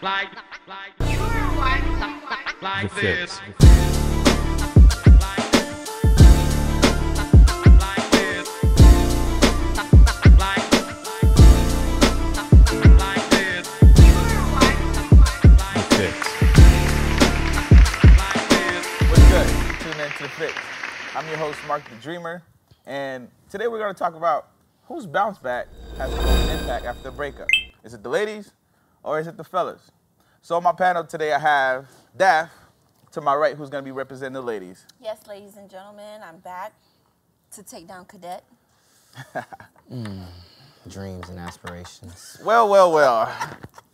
The Fix. To the Fix. I'm your host, Marc The Dreamer, and today we're going to talk about whose bounce back has the most impact after a breakup. Is it the ladies or is it the fellas? So on my panel today I have Daph to my right, who's going to be representing the ladies. Yes, ladies and gentlemen, I'm back to take down Cadet. Dreams and aspirations. Well.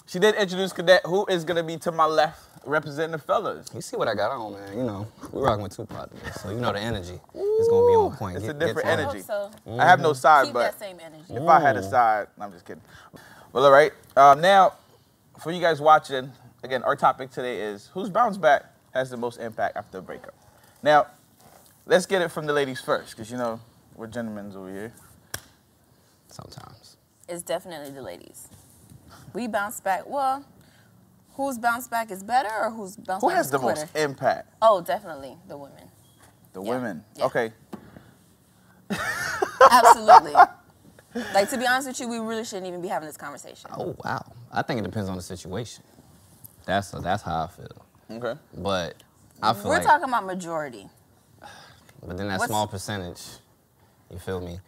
She did introduce Cadet, who is going to be to my left, representing the fellas. You see what I got on, man. You know, we're rocking with Tupac today, so you know the energy is going to be on point. It's a different energy. I hope so. I have no side, Keep but that same energy. if I had a side, I'm just kidding. Well, all right. Now, for you guys watching, again, our topic today is whose bounce back has the most impact after a breakup. Now, let's get it from the ladies first, because, you know, we're gentlemen over here. Sometimes. It's definitely the ladies. We bounce back. Well, whose bounce back is better or whose bounce Who back has is the quicker? most impact? Oh, definitely the women. The women. Yeah. Okay. Absolutely. Like, to be honest with you, we really shouldn't even be having this conversation. Oh, wow. I think it depends on the situation. That's how I feel. Okay. But I feel We're talking about majority. But then that small percentage, you feel me?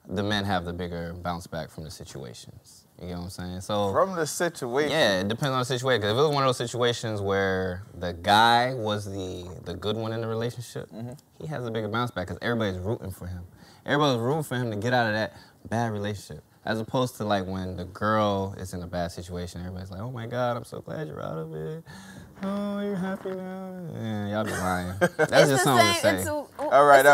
The men have the bigger bounce back from the situations. You get what I'm saying? So from the situation. Yeah, it depends on the situation. Because if it was one of those situations where the guy was the good one in the relationship, he has a bigger bounce back because everybody's rooting for him. Everybody's rooting for him to get out of that bad relationship. As opposed to like when the girl is in a bad situation, everybody's like, oh my God, I'm so glad you're out of it. Oh, you're happy now. Yeah, y'all be lying. That's just something to say. All right.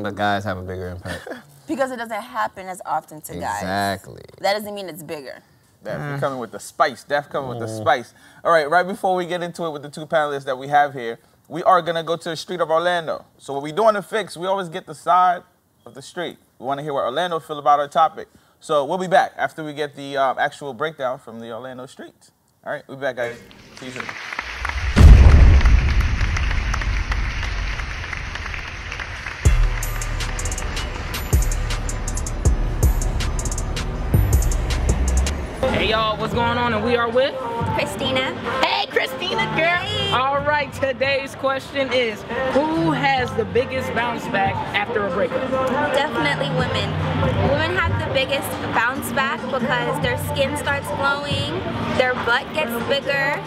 But guys have a bigger impact. Because it doesn't happen as often to guys. Exactly. That doesn't mean it's bigger. Daph, coming with the spice. Daph coming with the spice. All right before we get into it with the two panelists that we have here, we are going to go to the street of Orlando. So what we do on The Fix, we always get the side of the street. We want to hear what Orlando feel about our topic. So we'll be back after we get the actual breakdown from the Orlando streets. All right, we'll be back, guys. See you soon. Hey y'all, what's going on? And we are with Christina. Hey Christina, girl. Hey. All right, today's question is, who has the biggest bounce back after a breakup? Definitely women. Women have the biggest bounce back because their skin starts glowing, their butt gets bigger,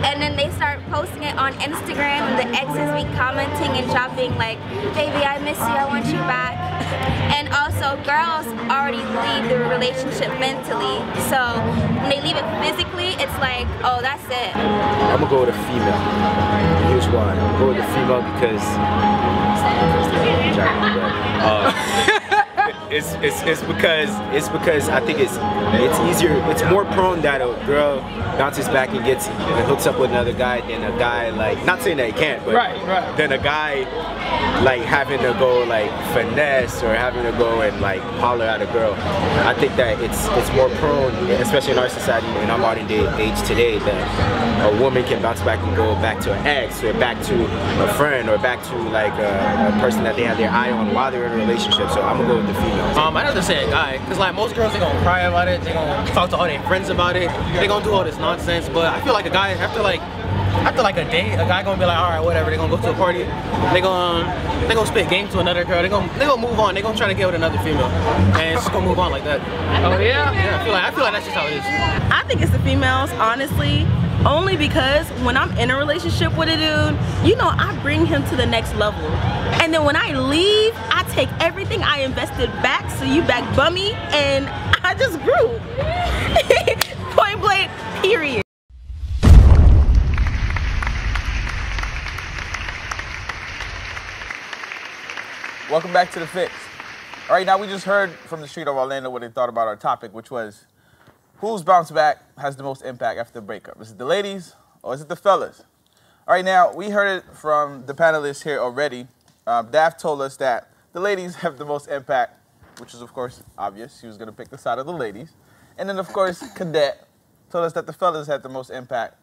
and then they start posting it on Instagram and the exes be commenting and dropping like, baby, I miss you, I want you back. And also, girls already leave the relationship mentally, so when they leave it physically, it's like, oh, that's it. I'm gonna go with a female. Here's why. I'm gonna go with a female because it's because I think it's easier. It's more prone that a girl bounces back and hooks up with another guy than a guy like, not saying that he can't, but than a guy like having to go like finesse or having to go and like holler at a girl. I think that it's more prone, especially in our society, in our modern day age today, that a woman can bounce back and go back to an ex or back to a friend or back to like a person that they have their eye on while they're in a relationship. So I'm gonna go with the female. I'd have to say a guy, because like most girls, they gonna cry about it, they gonna talk to all their friends about it, they gonna do all this nonsense, but I feel like a guy, after like a date, a guy gonna be like, all right, whatever, they gonna go to a party, they gonna spit game to another girl, they gonna move on, they gonna try to get with another female, and it's just gonna move on like that. Oh yeah? Yeah, I feel like that's just how it is. I think it's the females, honestly. Only because when I'm in a relationship with a dude, you know, I bring him to the next level. And then when I leave, I take everything I invested back, so you back bummy, and I just grew. Point blank, period. Welcome back to The Fix. All right, now we just heard from the street of Orlando what they thought about our topic, which was whose bounce back has the most impact after a breakup? Is it the ladies or is it the fellas? All right, now we heard it from the panelists here already. Daph told us that the ladies have the most impact, which is of course obvious. She was going to pick the side of the ladies. And then of course Cadet told us that the fellas had the most impact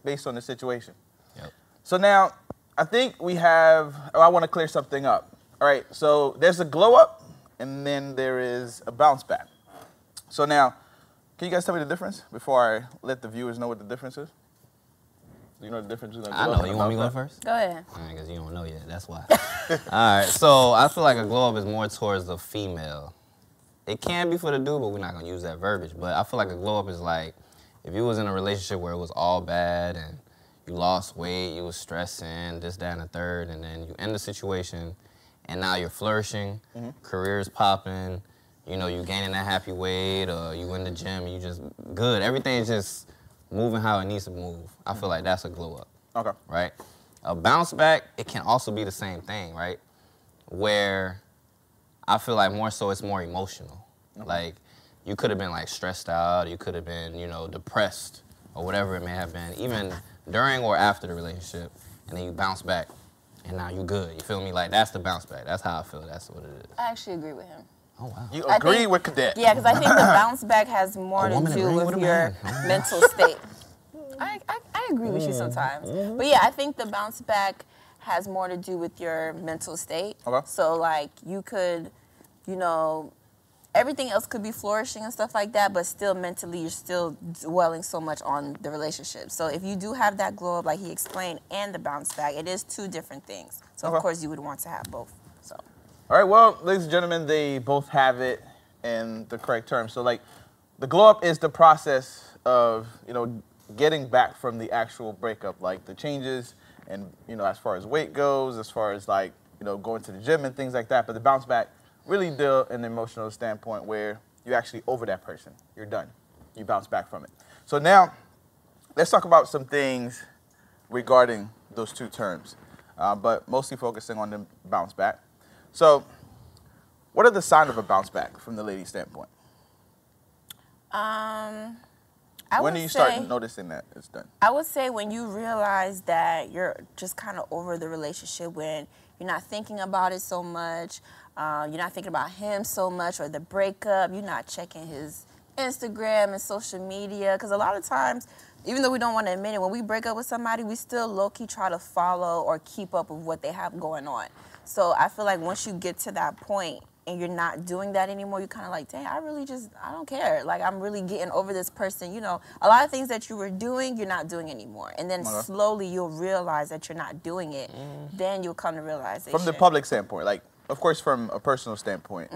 based on the situation. Yep. So now, I think we have, I want to clear something up. All right, so there's a glow up, and then there is a bounce back. So now, can you guys tell me the difference before I let the viewers know what the difference is? Do you know the difference between a glow up? I know. You want me to go first? Go ahead. Because you don't know yet. That's why. All right. So I feel like a glow up is more towards the female. It can be for the dude, but we're not gonna use that verbiage. But I feel like a glow up is like if you was in a relationship where it was all bad and you lost weight, you was stressing, this, that, and the third, and then you end the situation, and now you're flourishing, career's popping, you know, you gaining that happy weight, or you in the gym, and you just good. Everything's just moving how it needs to move. I feel like that's a glow up. Okay. Right? A bounce back, it can also be the same thing, right? Where I feel like more so it's more emotional. Like you could have been like stressed out, you could have been, you know, depressed or whatever it may have been, even during or after the relationship, and then you bounce back and now you good. You feel me? Like that's the bounce back. That's how I feel. That's what it is. I actually agree with him. Oh, wow. You agree with Cadet? Yeah, because I think the bounce back has more to do with your mental state. I agree with you sometimes. But yeah, I think the bounce back has more to do with your mental state. Okay. So like you could, you know, everything else could be flourishing and stuff like that, but still mentally you're still dwelling so much on the relationship. So if you do have that glow up, like he explained, and the bounce back, it is two different things. So of course you would want to have both. So. All right, well, ladies and gentlemen, they both have it in the correct terms. So, like, the glow up is the process of, you know, getting back from the actual breakup, like the changes and, you know, as far as weight goes, as far as, like, you know, going to the gym and things like that. But the bounce back really deal in an emotional standpoint where you're actually over that person. You're done. You bounce back from it. So now, let's talk about some things regarding those two terms, but mostly focusing on the bounce back. So, what are the signs of a bounce back from the lady's standpoint? When do you start noticing that it's done? I would say when you realize that you're just kind of over the relationship, when you're not thinking about it so much, you're not thinking about him so much, or the breakup, you're not checking his Instagram and social media, because a lot of times, even though we don't want to admit it, when we break up with somebody, we still low-key try to follow or keep up with what they have going on. So I feel like once you get to that point and you're not doing that anymore, you're kind of like, dang, I don't care. Like, I'm really getting over this person. You know, a lot of things that you were doing, you're not doing anymore. And then slowly you'll realize that you're not doing it. Then you'll come to realization. From the public standpoint, like, of course, from a personal standpoint,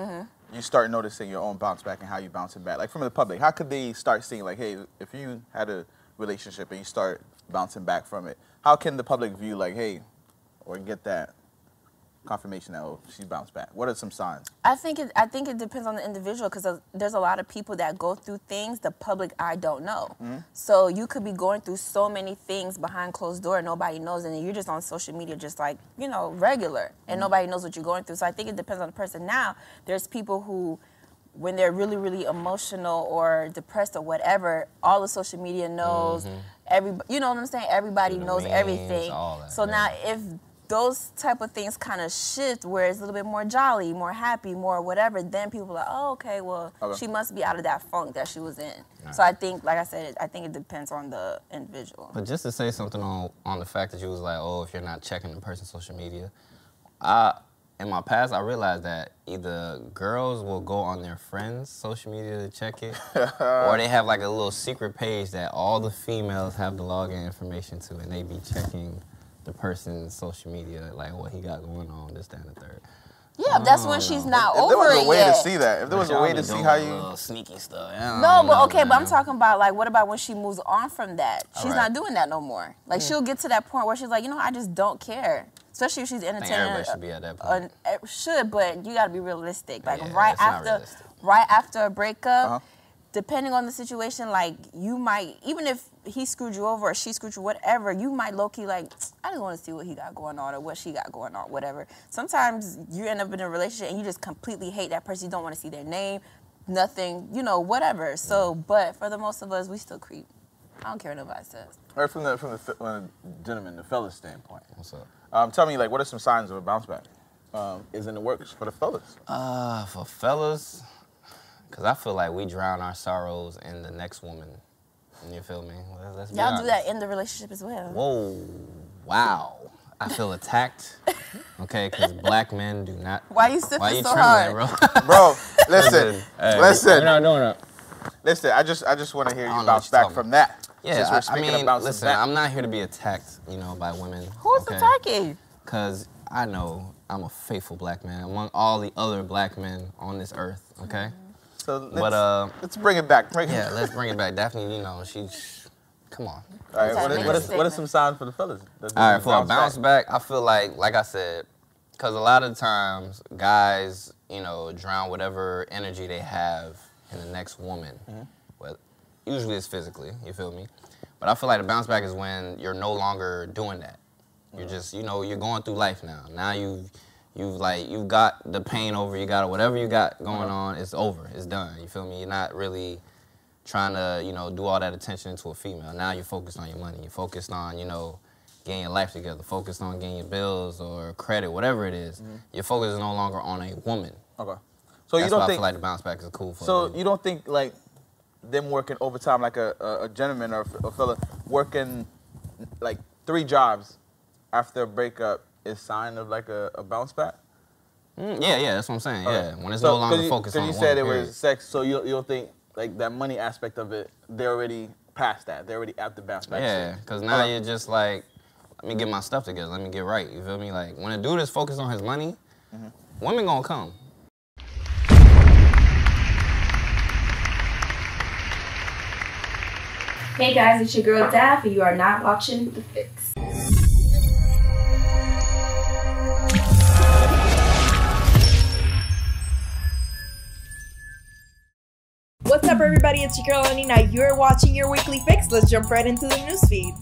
you start noticing your own bounce back and how you bounce it back. Like, from the public, how could they start seeing, like, hey, if you had a relationship and you start bouncing back from it, how can the public view, like, hey, or get that confirmation that she bounced back? What are some signs? I think it depends on the individual, because there's a lot of people that go through things the public eye don't know. So you could be going through so many things behind closed door and nobody knows, and then you're just on social media just like, you know, regular, and nobody knows what you're going through. So I think it depends on the person. Now, there's people who, when they're really, really emotional or depressed or whatever, all the social media knows, you know what I'm saying? Everybody knows memes, everything. all that, so now if those type of things kind of shift where it's a little bit more jolly, more happy, more whatever, then people are like, oh, okay, well, she must be out of that funk that she was in. So I think, like I said, I think it depends on the individual. But just to say something on the fact that you was like, oh, if you're not checking the person's social media, in my past, I realized that either girls will go on their friends' social media to check it, or they have like a little secret page that all the females have the login information to, and they be checking the person's social media, like what he got going on, this, that, and the third. Yeah, that's when she's not over it. If there was a way yet. to see that, if there was a way to see how you... Little sneaky stuff. No, but okay, but I'm talking about, like, what about when she moves on from that? She's not doing that no more. Like, she'll get to that point where she's like, you know, I just don't care. Especially if she's entertaining. I think everybody should be at that point. Should, but you gotta be realistic. Like, Yeah, right after a breakup, depending on the situation, like, you might, even if he screwed you over or she screwed you, whatever, you might low-key like, I just want to see what he got going on or what she got going on, whatever. Sometimes you end up in a relationship and you just completely hate that person. You don't want to see their name, nothing, you know, whatever. So, but for the most of us, we still creep. I don't care what nobody says. All right, from the gentleman, the fella's standpoint. What's up? Tell me, like, what are some signs of a bounce back? Is in the works for the fellas? For fellas, because I feel like we drown our sorrows in the next woman You feel me? Let's be Y'all do honest. that in the relationship as well. Whoa, wow. I feel attacked. Okay, because black men do not. Why you sipping so trembling, hard? Bro, listen. Listen. We're not doing that. Listen, I just want to hear you bounce back from that. Yeah, I mean, listen, back. I'm not here to be attacked, you know, by women. Who's attacking? Because I know I'm a faithful black man among all the other black men on this earth, okay? So let's bring it back. Let's bring it back. Daphne, you know, come on. All right, what are some signs for the fellas? All right, for a bounce back, I feel like I said, because a lot of times guys, you know, drown whatever energy they have in the next woman. Well, usually it's physically, you feel me? But I feel like the bounce back is when you're no longer doing that. You're just, you know, you're going through life now. Now you've got the pain over, you got whatever you got going on, it's over, it's done, you feel me? You're not really trying to, you know, do all that attention into a female. Now you're focused on your money. You're focused on, you know, getting your life together, focused on getting your bills or credit, whatever it is. Your focus is no longer on a woman. Okay. So That's you don't why think, I feel like the bounce back is cool for So them. you don't think like them working overtime like a gentleman or a fella working like 3 jobs after a breakup is sign of like a bounce back? Yeah, that's what I'm saying. Okay. Yeah, when it's no longer focused on a you woman, said it period. was sex, so you don't think like that money aspect of it, they're already past that. They're already at the bounce back. Yeah, because now you're just like, let me get my stuff together. Let me get right. You feel me? Like when a dude is focused on his money, women gonna come. Hey guys, it's your girl Daph, and you are not watching The Fix. What's up, everybody? It's your girl Annie. Now you're watching your weekly fix. Let's jump right into the newsfeed.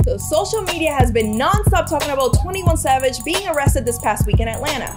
So, social media has been non-stop talking about 21 Savage being arrested this past week in Atlanta.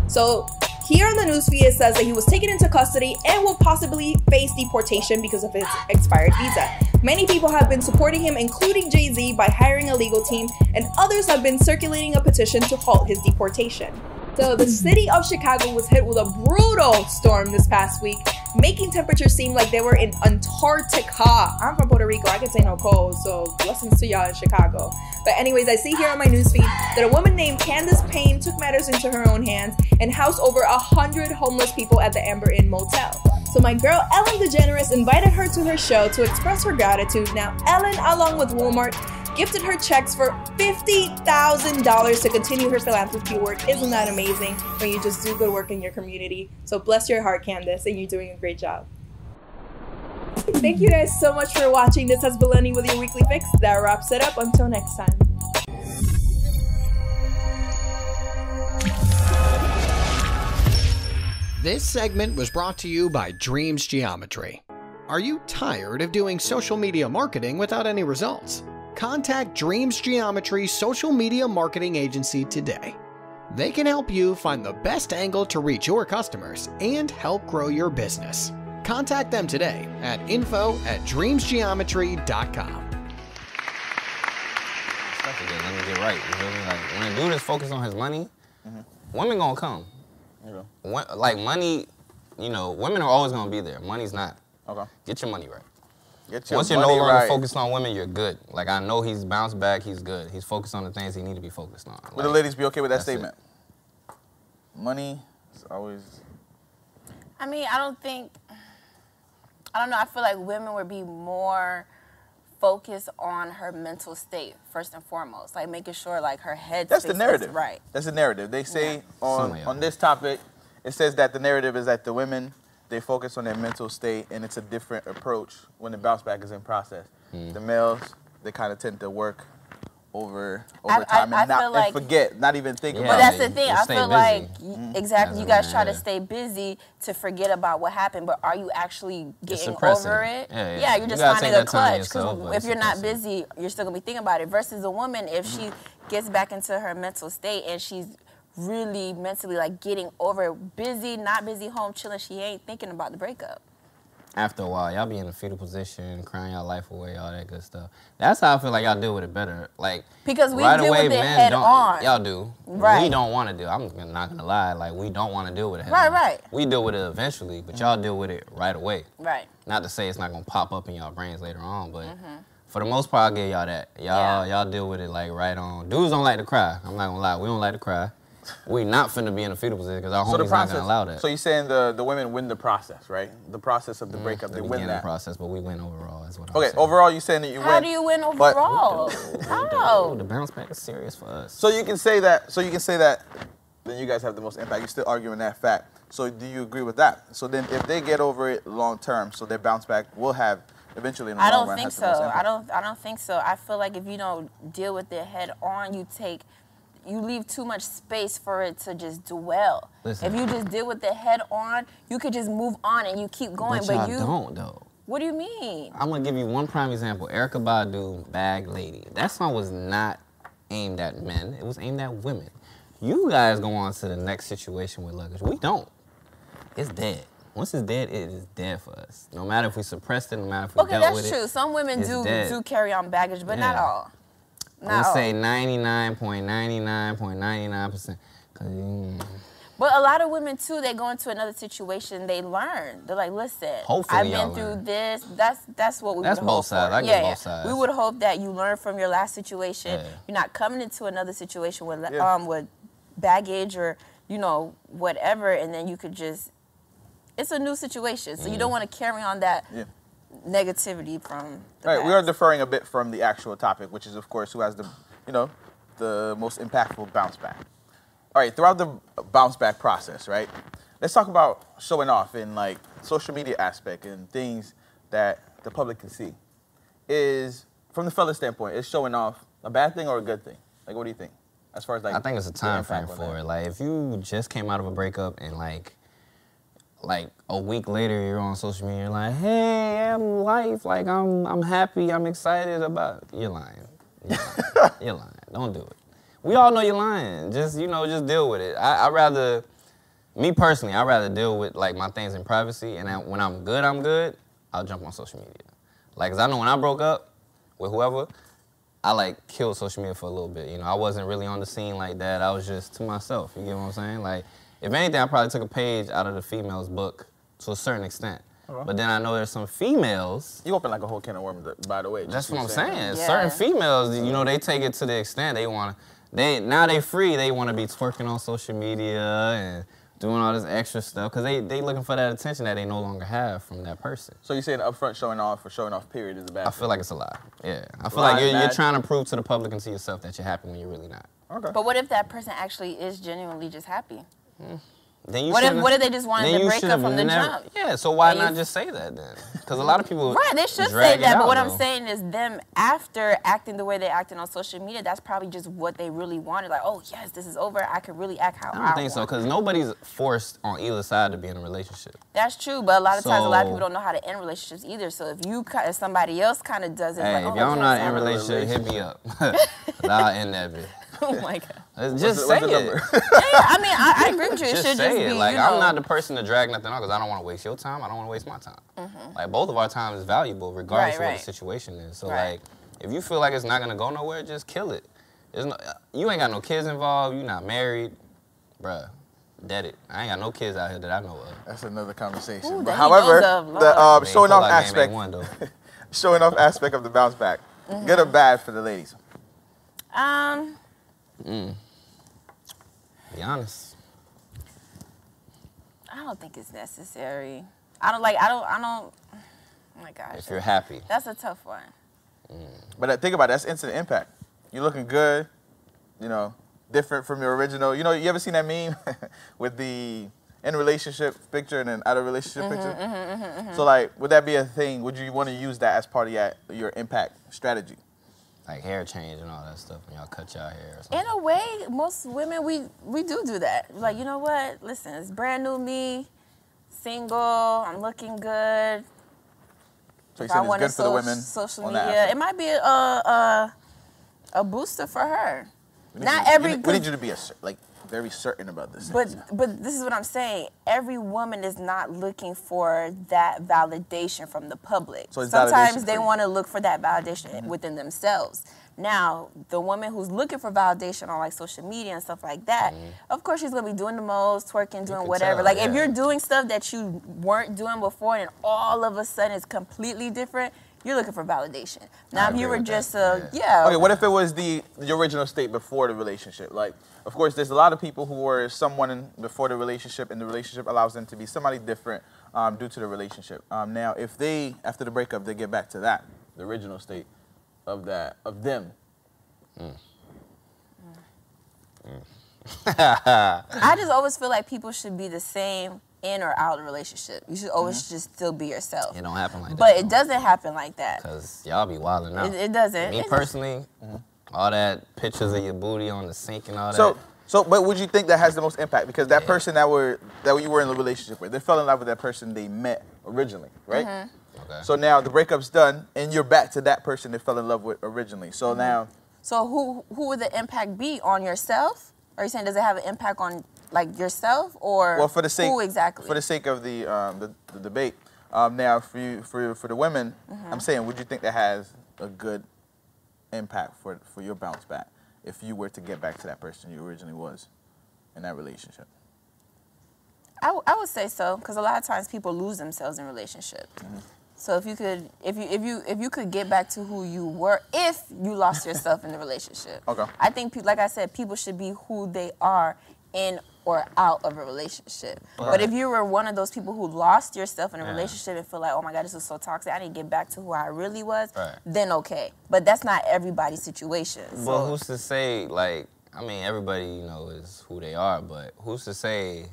So, here on the newsfeed it says that he was taken into custody and will possibly face deportation because of his expired visa. Many people have been supporting him, including Jay-Z, by hiring a legal team, and others have been circulating a petition to halt his deportation. So the city of Chicago was hit with a brutal storm this past week, making temperatures seem like they were in Antarctica. I'm from Puerto Rico, I can say no cold, so blessings to y'all in Chicago. But anyways, I see here on my newsfeed that a woman named Candace Payne took matters into her own hands and housed over 100 homeless people at the Amber Inn Motel. So my girl Ellen DeGeneres invited her to her show to express her gratitude. Now Ellen, along with Walmart, gifted her checks for $50,000 to continue her philanthropy work. Isn't that amazing when you just do good work in your community? So bless your heart, Candace, and you're doing a great job. Thank you guys so much for watching. This has been Lenny with your weekly fix. That wraps it up. Until next time. This segment was brought to you by Dreams Geometry. Are you tired of doing social media marketing without any results? Contact Dreams Geometry Social Media Marketing Agency today. They can help you find the best angle to reach your customers and help grow your business. Contact them today at info@dreamsgeometry.com. Stuff again, let me get right. You feel me? Like when a dude is focused on his money, women gonna come. Like money, you know, women are always gonna be there. Money's not. Okay. Get your money right. Once you're no longer focused on women, you're good. Like I know he's bounced back, he's good. He's focused on the things he need to be focused on. Will the ladies be okay with that statement? Money is always. I mean, I don't know. I feel like women would be more focused on her mental state first and foremost, like making sure like her head. That's the narrative, is right? That's the narrative. They say on this topic, it says that the narrative is that the women, they focus on their mental state, and it's a different approach when the bounce back is in process. The males, they kind of tend to work over time and forget, not even think about it. But that's the thing. I feel like exactly, As you a guys man, try to stay busy to forget about what happened, but are you actually getting suppressing over it. it? Yeah, you're just gotta finding take a that time to clutch. yourself, but Because if it's you're not busy, you're still gonna be thinking about it. Versus a woman, if she gets back into her mental state and she's really mentally like getting over it, busy, not busy, home chilling, she ain't thinking about the breakup. after a while, y'all be in a fetal position, crying y'all life away, all that good stuff. That's how I feel like y'all deal with it better. Like because we right deal away, with it men head don't, on. Y'all do. Right. We don't want to do. I'm not gonna lie. Like we don't want to deal with it head Right, on. right. We deal with it eventually, but y'all deal with it right away. Right. Not to say it's not gonna pop up in y'all brains later on, but for the most part, I'll give y'all that. Y'all deal with it like right on. Dudes don't like to cry. I'm not gonna lie. We don't like to cry. We not finna be in a fetal position because our homies not gonna allow that. So you're saying the women win the process, right? The process of the breakup, they win that. The process, but we win overall. Is what I'm saying. Okay, overall, you're saying that you win. How do you win overall? How? The bounce back is serious for us. So you can say that. So you can say that. Then you guys have the most impact. You're still arguing that fact. So do you agree with that? So then, if they get over it long term, so their bounce back will have eventually in the long run. I don't think so. I don't think so. I feel like if you don't deal with it head on, you leave too much space for it to just dwell. Listen, if you just deal with it head on, you could just move on and you keep going. But you don't though. What do you mean? I'm gonna give you one prime example. Erykah Badu, Bag Lady. That song was not aimed at men. It was aimed at women. You guys go on to the next situation with luggage. We don't. It's dead. Once it's dead, it is dead for us. No matter if we suppressed it, no matter if we dealt with it. Okay, that's true. Some women do carry on baggage, but not all. Let's say 99.99.99%. But a lot of women too, they go into another situation, they learn. They're like, listen, hopefully I've been through this. That's what we would hope for. That's both sides. I get both sides. We would hope that you learn from your last situation. Yeah. You're not coming into another situation with with baggage or whatever, and then you could just. It's a new situation, so you don't want to carry on that. Yeah. Negativity from the past. We are deferring a bit from the actual topic, which is, of course, who has the most impactful bounce back. All right, throughout the bounce back process, right? Let's talk about showing off in like social media aspect and things that the public can see. Is from the fella standpoint, is showing off a bad thing or a good thing? Like, what do you think? As far as like, I think it's a time frame for it. Like, if you just came out of a breakup and like a week later, you're on social media, you're like, hey, I'm life, like I'm happy, I'm excited about. You're lying. You're lying. Don't do it. We all know you're lying. Just just deal with it. Me personally, I'd rather deal with like my things in privacy, and when I'm good, I'll jump on social media. Like, 'cause I know when I broke up with whoever, I like killed social media for a little bit. I wasn't really on the scene like that. I was just to myself. You get what I'm saying? Like, if anything, I probably took a page out of the female's book to a certain extent. But then I know there's some females. You open like a whole can of worms, by the way. That's what I'm saying. Yeah. Certain females, they take it to the extent now they free. They want to be twerking on social media and doing all this extra stuff because they looking for that attention that they no longer have from that person. So you're saying upfront showing off or showing off period is a bad thing? I feel like it's a lie. Yeah. I feel like you're trying to prove to the public and to yourself that you're happy when you're really not. Okay. But what if that person actually is genuinely just happy? Then what if they just wanted to break up from the jump? Yeah, so why not just say that then? Because a lot of people they should say that, but what I'm saying is them after acting the way they acted on social media, that's probably just what they really wanted. Like, oh yes, this is over, I can really act how I want. I don't think so, because nobody's forced on either side to be in a relationship. That's true, but a lot of times a lot of people don't know how to end relationships either, so if somebody else kind of does it, hey, if y'all not in a relationship, hit me up. I'll end that bitch. Oh my God. Just say it. Yeah, I mean, I agree with you. It should just be, like, I'm not the person to drag nothing on because I don't want to waste your time. I don't want to waste my time. Like, both of our time is valuable regardless of what the situation is. So, like, if you feel like it's not going to go nowhere, just kill it. You ain't got no kids involved. You not married. Bruh, dead it. I ain't got no kids out here that I know of. That's another conversation. Ooh, but however, the showing off aspect, showing off aspect of the bounce back, good or bad for the ladies? Be honest. I don't think it's necessary. Oh my gosh. If you're happy. That's a tough one. But think about it, that's instant impact. You're looking good, different from your original. You ever seen that meme with the in relationship picture and then out of relationship picture? So like, would that be a thing? Would you want to use that as part of your impact strategy? Like hair change and all that stuff when y'all cut y'all hair or something. In a way, most women, we do that. Like, you know what? Listen, it's brand new me, single, I'm looking good. So you said it's good for the women? Social media. It might be a booster for her. We need you to be very certain about this. But this is what I'm saying. Every woman is not looking for that validation from the public. So sometimes they want to look for that validation within themselves. Now, the woman who's looking for validation on like social media and stuff like that, of course she's gonna be doing the most, twerking, doing whatever. Like if you're doing stuff that you weren't doing before and all of a sudden it's completely different, you're looking for validation. Now, if you were just Okay, what if it was the original state before the relationship? Like, of course, there's a lot of people who were someone before the relationship, and the relationship allows them to be somebody different due to the relationship. Now, if they, after the breakup, they get back to that, the original state of them. I just always feel like people should be the same in or out of a relationship. You should always just still be yourself. It don't happen like that. But it doesn't happen like that. Because y'all be wilding out. It doesn't. Me personally, all that pictures of your booty on the sink and all that. But would you think that has the most impact? Because that person that you were in a relationship with, they fell in love with that person they met originally, right? Okay. So now the breakup's done, and you're back to that person they fell in love with originally. So now. So who would the impact be on yourself? Are you saying does it have an impact on like yourself or well, for the sake, who exactly? For the sake of the debate, now for the women, I'm saying, would you think that has a good impact for your bounce back if you were to get back to that person you originally was in that relationship? I would say so, because a lot of times people lose themselves in relationships. So if you could get back to who you were, if you lost yourself in the relationship. Okay. I think, like I said, people should be who they are in or out of a relationship. Right. But if you were one of those people who lost yourself in a relationship and feel like, oh my God, this is so toxic, I need to get back to who I really was, then okay. But that's not everybody's situation. So. Well, who's to say, like, I mean, everybody, you know, is who they are, but who's to say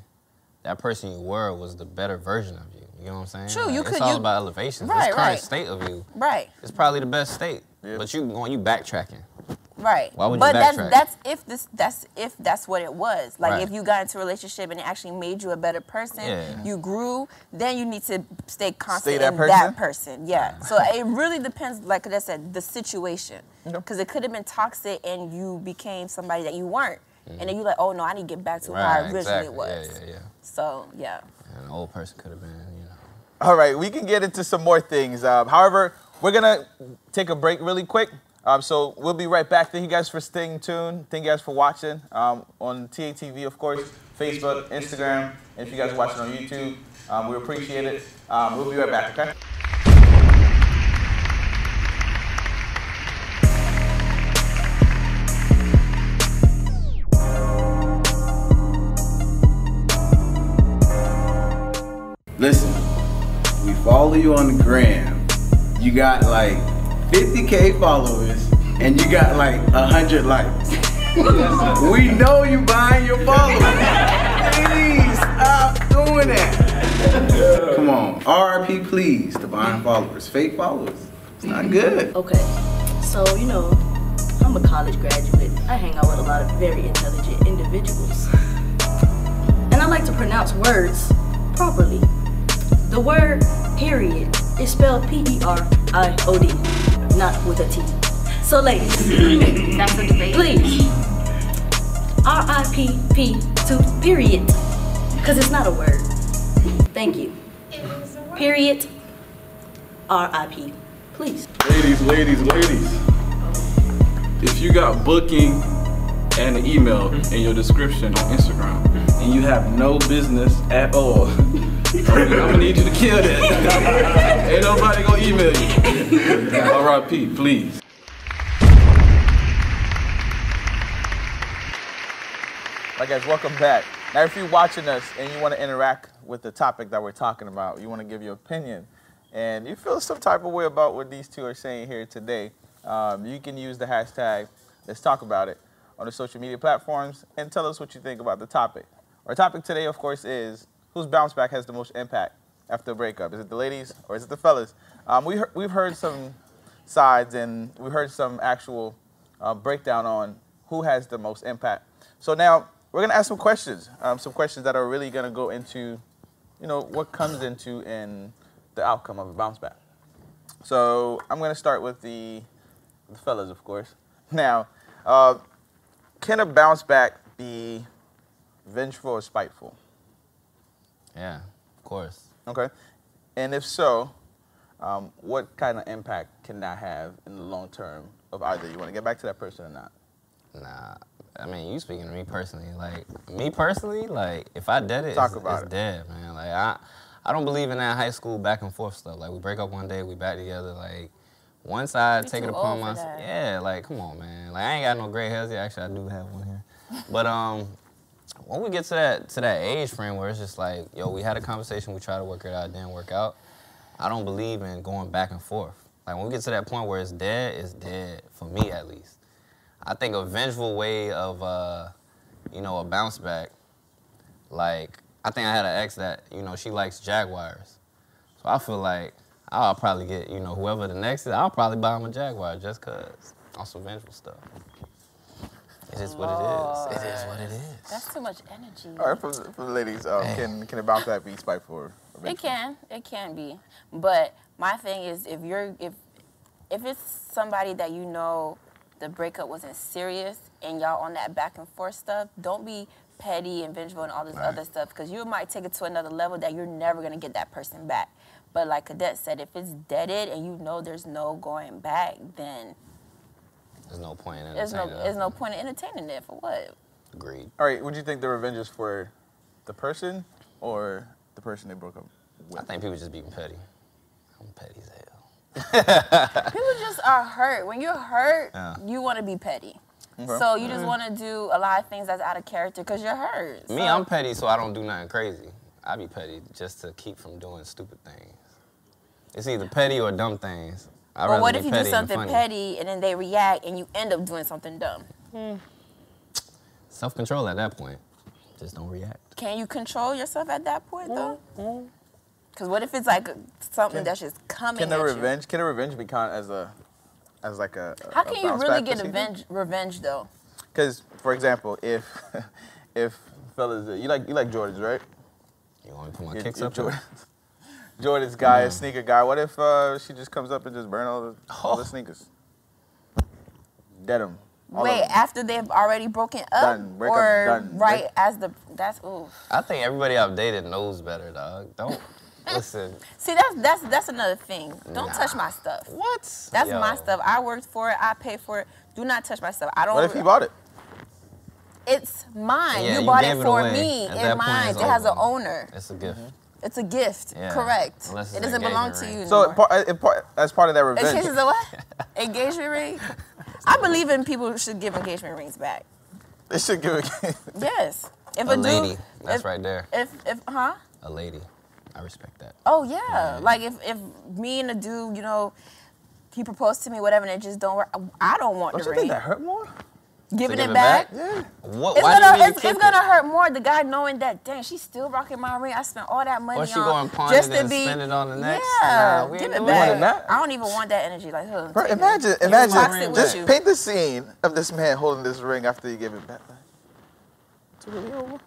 that person you were was the better version of you? You know what I'm saying? True, like, you could. It's all about elevation. Right, this current state of you, is probably the best state. But you backtracking. Right. Why would but you backtrack? that's if that's what it was. Like if you got into a relationship and it actually made you a better person, you grew, then you need to stay constant in that person. Yeah. So it really depends, like I said, the situation. Because it could have been toxic and you became somebody that you weren't. And then you're like, oh no, I need to get back to who I originally was. Yeah. So yeah. And an old person could have been, you know. All right, we can get into some more things. However, we're gonna take a break really quick. So we'll be right back. Thank you guys for staying tuned. Thank you guys for watching on TATV, of course, Facebook, Instagram, and if you guys are watching on YouTube, we appreciate it. We'll be right back, okay? Listen, we follow you on the gram. You got like 50K followers and you got like 100 likes. We know you buying your followers. Please stop doing that. Come on, RIP please to buying followers. Fake followers. It's not good. Okay, so you know, I'm a college graduate. I hang out with a lot of very intelligent individuals. And I like to pronounce words properly. The word period is spelled P-E-R-I-O-D, not with a T. So ladies, that's a debate. Please, R-I-P-P to period, because it's not a word. Thank you. Period, R-I-P, please. Ladies. If you got booking and an email in your description on Instagram, and you have no business at all, I'm gonna need you to kill that. Ain't nobody gonna email you. RIP, please. All right, guys, welcome back. Now, if you're watching us and you want to interact with the topic that we're talking about, you want to give your opinion, and you feel some type of way about what these two are saying here today, you can use the hashtag Let's Talk About It on the social media platforms and tell us what you think about the topic. Our topic today, of course, is whose bounce back has the most impact after a breakup? Is it the ladies or is it the fellas? We've heard some sides and we heard some actual breakdown on who has the most impact. So now we're gonna ask some questions that are really gonna go into, you know, what comes into in the outcome of a bounce back. So I'm gonna start with the fellas, of course. Now, can a bounce back be vengeful or spiteful? Yeah, of course. Okay. And if so, what kind of impact can that have in the long term of either you want to get back to that person or not? Nah, I mean, you speaking to me personally. Like, me personally, like, if I did it, it's dead, man. Like, I don't believe in that high school back and forth stuff. Like, we break up one day, we back together. Like, once I take it upon myself, yeah, like, come on, man. Like, I ain't got no gray hairs. Yeah, actually, I do have one here. But when we get to that age frame where it's just like, yo, we had a conversation, we tried to work it out, it didn't work out. I don't believe in going back and forth. Like, when we get to that point where it's dead, for me at least. I think a vengeful way of, you know, a bounce back, like, I think I had an ex that, you know, she likes Jaguars. So I feel like I'll probably get, you know, whoever the next is, I'll probably buy him a Jaguar just because on some vengeful stuff. It is what it is. It is what it is. That's too much energy. All right, for the ladies, can a bounce back be spiteful or vengeful? It can be. But my thing is, if it's somebody that you know the breakup wasn't serious and y'all on that back and forth stuff, don't be petty and vengeful and all this other stuff, because you might take it to another level that you're never gonna get that person back. But like Cadet said, if it's deaded and you know there's no going back, then there's no point in entertaining it. There's no point in entertaining it. For what? Agreed. All right, would you think the revenge is for the person or the person they broke up with? I think people just being petty. I'm petty as hell. People just are hurt. When you're hurt, you want to be petty. Okay. So you just want to do a lot of things that's out of character because you're hurt. Me, I'm petty, so I don't do nothing crazy. I be petty just to keep from doing stupid things. It's either petty or dumb things. But what if you do something petty and then they react and you end up doing something dumb? Self-control at that point. Just don't react. Can you control yourself at that point, though? Because what if it's like something that's just coming Can a revenge be counted as like a How can you really get revenge, though? Because, for example, if fellas, you like Jordans, right? You want me to put my kicks up? Jordan's guy, a sneaker guy. What if she just comes up and just burn all the sneakers? Dead them. Wait, after they've already broken up? Done. Done. Right as that's ooh. I think everybody I've dated knows better, dog. Don't listen. See, that's another thing. Don't touch my stuff. What? That's my stuff. I worked for it. I paid for it. Do not touch my stuff. I don't. What if he bought it? It's mine. Yeah, you bought it for away. me. It's mine. It has an owner. It's a gift. It's a gift. Yeah. Correct. It doesn't belong to you. So as part of that revenge. It's a what? Engagement ring? I believe in people should give engagement rings back. They should give engagement. Yes. If a lady. That's right there. A lady. I respect that. Oh yeah. Like if me and a dude, you know, he proposed to me, whatever, and it just don't work. I don't want the ring. Don't you think that hurt more? Giving it back? Yeah. It's gonna hurt more. The guy knowing that, dang, she's still rocking my ring. I spent all that money on. Or she going to pawn just it to and be, spend it on the next. Yeah, nah, give it back. I don't even want that energy. Like, bro, imagine, just paint the scene of this man holding this ring after you give it back. It's really over.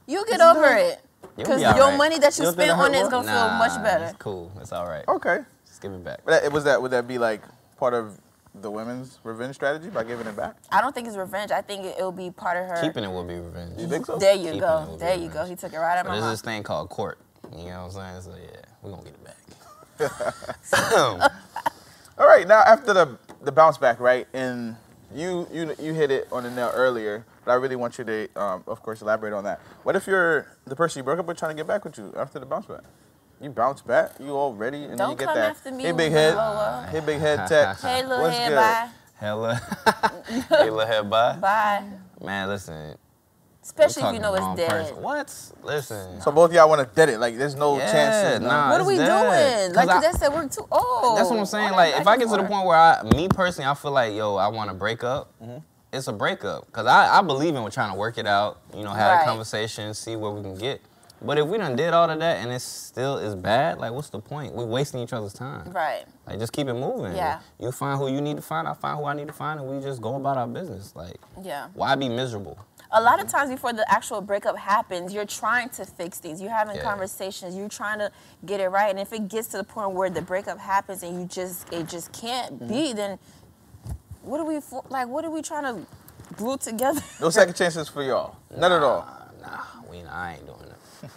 You get over it. Because your money that you spent on it is gonna feel much better. It's cool. It's all right. Okay. Just give it back. Would that be like part of the women's revenge strategy by giving it back? I don't think it's revenge. I think it'll be part of her. Keeping it will be revenge. You think so? There you go. There you go. He took it right out of my mouth. There's this thing called court. You know what I'm saying? So yeah, we're gonna get it back. All right, now after the bounce back, right? And you hit it on the nail earlier, but I really want you to, of course, elaborate on that. What if you're the person you broke up with trying to get back with you after the bounce back? You bounce back, you all ready, and then you get that. Don't come after me. Hey, big head. Hey, big head text. Hey, little What's head, good? bye. Hey, little head, bye. Bye. Man, listen. Especially if you know it's dead. What? Listen. So both of y'all want to dead it? Like, there's no chance. Nah, what are we doing? Like Cadet said, we're too old. That's what I'm saying. Like, if I get to the point where me personally, I feel like, yo, I want to break up. It's a breakup. Because I believe in trying to work it out, you know, have a conversation, see where we can get. But if we done did all of that and it still is bad, like, what's the point? We're wasting each other's time. Right. Like, just keep it moving. Yeah. You find who you need to find, I find who I need to find, and we just go about our business. Like, why be miserable? A lot of times before the actual breakup happens, you're trying to fix things. You're having conversations. You're trying to get it right. And if it gets to the point where the breakup happens and it just can't be, then what are we trying to glued together. No second chances for y'all. None at all. I ain't doing it.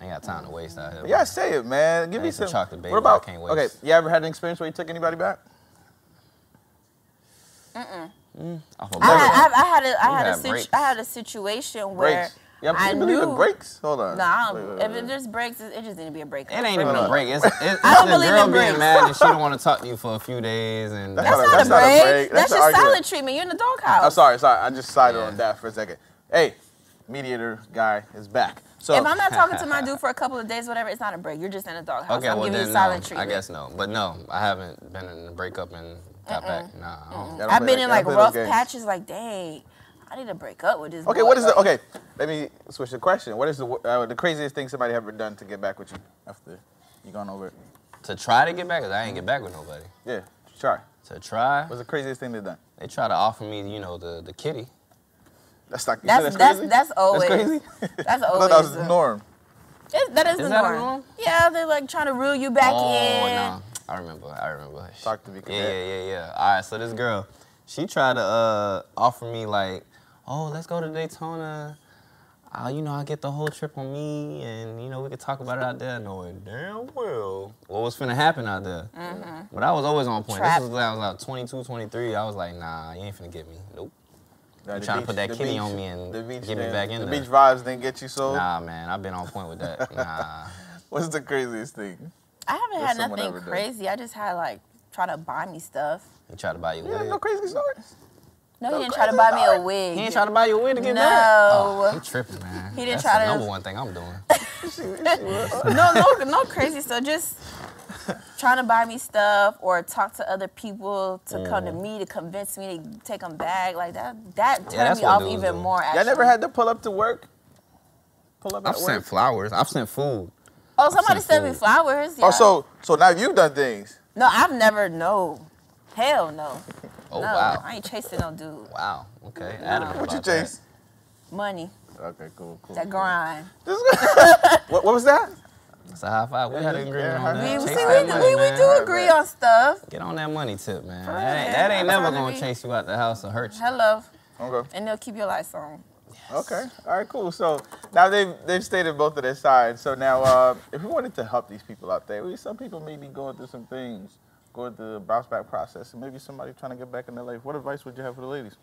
I ain't got time to waste out here. Yeah, say it, man. Give me some chocolate, baby. What about? I can't waste. Okay, you ever had an experience where you took anybody back? Mm-mm. I had a situation where breaks. Yeah, I you believe knew. in breaks? Hold on. No, Wait. if there's breaks, it just need to be a break. It ain't even a break. It's I don't the believe girl in being breaks. mad and she don't want to talk to you for a few days. And That's not a break. That's just silent treatment. You're in the doghouse. I'm sorry. I just sided on that for a second. Hey, mediator guy is back. So if I'm not talking to my dude for a couple of days, whatever, it's not a break. You're just in a doghouse. Okay, I'm well giving then you silent no. treatment. I guess no. But no, I haven't been in a breakup and got back. Nah, I don't. I've been in like rough patches. Like, dang, I need to break up with this. Okay, boy. what is the? Okay, let me switch the question. What is the craziest thing somebody ever done to get back with you after you gone over it? To try to get back, cause I ain't get back with nobody. Yeah, try. To try. What's the craziest thing they done? They try to offer me, the kitty. That's not. That's always. That's crazy. That's I always. thought that was the norm. That is the that a norm. norm? Yeah, they're like trying to reel you back in. No. I remember. Talk to me. Yeah. All right, so this girl, she tried to offer me like, oh, let's go to Daytona. I'll get the whole trip on me, and we could talk about it out there. Knowing damn well what was finna happen out there. Mm-hmm. But I was always on point. Trap. This was when I was like 22, 23. I was like, nah, you ain't finna get me. Nope. You trying to put that kitty on me and get me back in there. The beach vibes didn't get you sold? Nah, man, I've been on point with that. Nah. What's the craziest thing? I haven't that had someone nothing ever done? crazy. I just had like try to buy me stuff. He tried to buy you a Yeah, wig. no crazy stories. No, he didn't try to buy me a wig. He ain't trying to buy you a wig to get No. back? Oh, he tripping, man. He didn't That's try the to. number one thing I'm doing. No crazy stuff. Just trying to buy me stuff or talk to other people to come to me to convince me to take them back. Like that turned me off even more. Actually. Y'all never had to pull up to work? Pull up at I've work? sent flowers. I've sent food. Oh, somebody sent me flowers. Yeah. Oh, so now you've done things. No, I've never. No, hell no. Oh, no, wow. I ain't chasing no dude. Wow. Okay. What you chase? Money. Okay, cool. That grind. What was that? It's a high five. We had an agreement on that. We Chase that money, do man. agree on stuff. Get on that money tip, man. For real. That ain't That's never how gonna it be. chase you out the house or hurt you. Hello. Okay. And they'll keep your lights on. Okay. All right, cool. So now they've stated both of their sides. So now, if we wanted to help these people out there, some people may be going through some things, going through the bounce back process, and maybe somebody trying to get back in their life. What advice would you have for the ladies?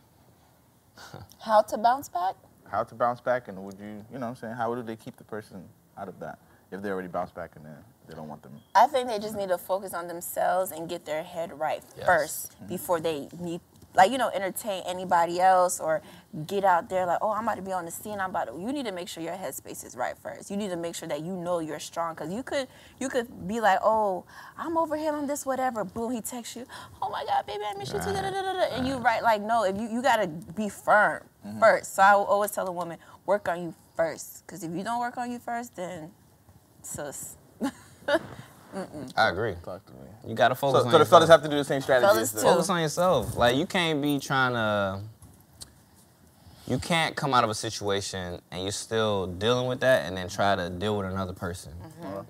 How to bounce back? How to bounce back, and would you, what I'm saying, how would they keep the person out of that if they already bounced back and they don't want them? I think they just need to focus on themselves and get their head right first before they need, entertain anybody else or get out there like, oh, I'm about to be on the scene. You need to make sure your headspace is right first. You need to make sure that you know you're strong because you could be like, oh, I'm over him, I'm this, whatever. Boom, he texts you, oh my God, baby, I miss you too, and you right, like, no, if you gotta be firm first. So I will always tell a woman, work on you first. Because if you don't work on you first, then sus. I agree. Talk to me. You gotta focus on So the yourself. fellas have to do the same strategy. Fellas too. Focus on yourself. Like, you can't be trying to... You can't come out of a situation and you're still dealing with that and then try to deal with another person.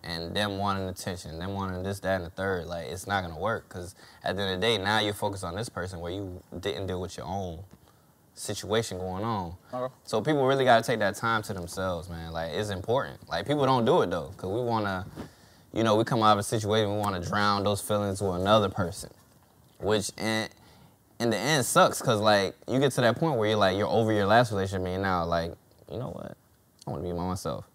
And them wanting attention, them wanting this, that, and the third. Like, it's not gonna work because at the end of the day, now you're focused on this person where you didn't deal with your own situation going on. So people really gotta take that time to themselves, man. Like, it's important. Like, people don't do it though because we wanna... we come out of a situation, we want to drown those feelings with another person, which in the end sucks because, like, you get to that point where you're over your last relationship and now, like, you know what? I want to be by myself.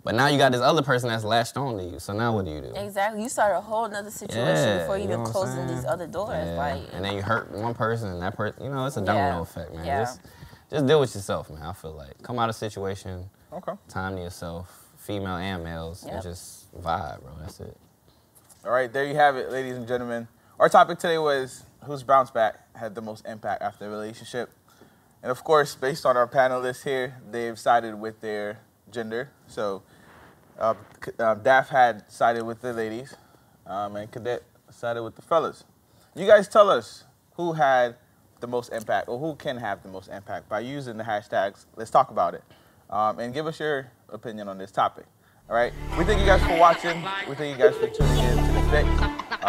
But now you got this other person that's latched on to you, so now what do you do? Exactly. You start a whole nother situation before you even closing these other doors. Yeah. Like, and then you hurt one person and that person, it's a domino effect, man. Yeah. Just deal with yourself, man, I feel like. Come out of a situation, Okay. time to yourself, female and males, and just vibe, bro. That's it. All right, there you have it, ladies and gentlemen. Our topic today was whose bounce back had the most impact after a relationship. And of course, based on our panelists here, they've sided with their gender. So Daph had sided with the ladies, and Cadet sided with the fellas. You guys tell us who had the most impact or who can have the most impact by using the hashtags. Let's talk about it. And give us your opinion on this topic. All right. We thank you guys for watching. We thank you guys for tuning in to the Fix.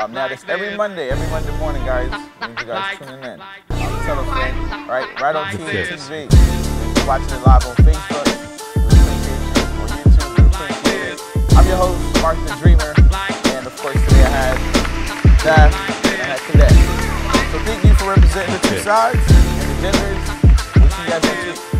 Now, that's every Monday morning, guys. We need you guys tuning in. Telefilm, right on TATV. If you're watching it live on Facebook, we appreciate you. On YouTube, we appreciate it. I'm your host, Marc The Dreamer, and of course today I had Daph and I had Cadet. So thank you for representing the two sides and the genders. We'll see you guys next week.